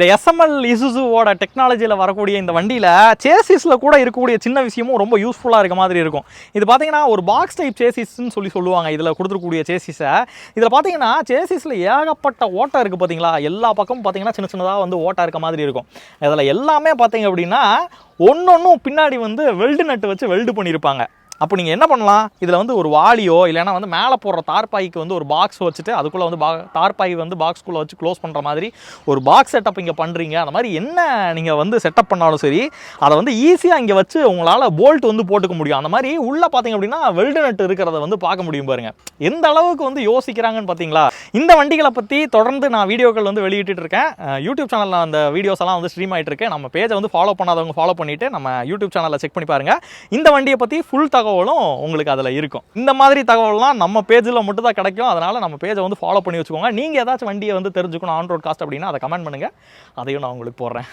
இந்த எஸ்எம்எல் இசுசுவோட டெக்னாலஜியில் வரக்கூடிய இந்த வண்டியில் சேசிஸில் கூட இருக்கக்கூடிய சின்ன விஷயமும் ரொம்ப யூஸ்ஃபுல்லாக இருக்க மாதிரி இருக்கும். இது பார்த்தீங்கன்னா ஒரு பாக்ஸ் டைப் சேசிஸ்ன்னு சொல்லுவாங்க. இதில் கொடுத்துருக்கூடிய சேசிஸை இதில் பார்த்தீங்கன்னா சேசிஸில் ஏகப்பட்ட ஓட்டை இருக்குது பார்த்தீங்களா. எல்லா பக்கமும் பார்த்தீங்கன்னா சின்ன சின்னதாக வந்து ஓட்டை இருக்க மாதிரி இருக்கும். இதில் எல்லாமே பார்த்தீங்க அப்படின்னா ஒன்னொன்றும் பின்னாடி வந்து வெல்டு நட்டு வச்சு வெல்டு பண்ணியிருப்பாங்க. அப்போ நீங்கள் என்ன பண்ணலாம், இதில் வந்து ஒரு வாளியோ இல்லைனா வந்து மேலே போடுற தார்பாய்க்கு வந்து ஒரு பாக்ஸ் வச்சுட்டு அதுக்குள்ளே வந்து தார்பாய் வந்து பாக்ஸ்குள்ளே வச்சு க்ளோஸ் பண்ணுற மாதிரி ஒரு பாக்ஸ் செட்டப் இங்கே பண்ணுறீங்க. அந்த மாதிரி என்ன நீங்கள் வந்து செட்டப் பண்ணாலும் சரி அதை வந்து ஈஸியாக இங்கே வச்சு உங்களால் போல்ட் வந்து போட்டுக்க முடியும். அந்த மாதிரி உள்ளே பார்த்தீங்க அப்படின்னா வெல்டு நட்டு இருக்கிறத வந்து பார்க்க முடியும் பாருங்கள். எந்த அளவுக்கு வந்து யோசிக்கிறாங்கன்னு பார்த்தீங்களா. இந்த வண்டிகளை பற்றி தொடர்ந்து நான் வீடியோக்கள் வந்து வெளியிட்டு இருக்கேன். யூடியூப் சேனலில் அந்த வீடியோஸ் எல்லாம் வந்து ஸ்ட்ரீம் ஆகிட்டு இருக்கேன். நம்ம பேஜை வந்து ஃபாலோ பண்ணாதவங்க ஃபாலோ பண்ணிவிட்டு நம்ம யூடியூப் சேனலில் செக் பண்ணி பாருங்கள். இந்த வண்டியை பற்றி ஃபுல் தகவலும் உங்களுக்கு அதில் இருக்கும். இந்த மாதிரி தகவல்லாம் நம்ம பேஜில் மட்டும் தான் கிடைக்கும். அதனால் நம்ம பேஜை வந்து ஃபாலோ பண்ணி வச்சுக்கோங்க. நீங்கள் ஏதாச்சும் வண்டியை வந்து தெரிஞ்சுக்கணும் ஆன் ரோட் காஸ்ட் அப்படின்னா அதை கமெண்ட் பண்ணுங்கள், அதையும் நான் உங்களுக்கு போடுறேன்.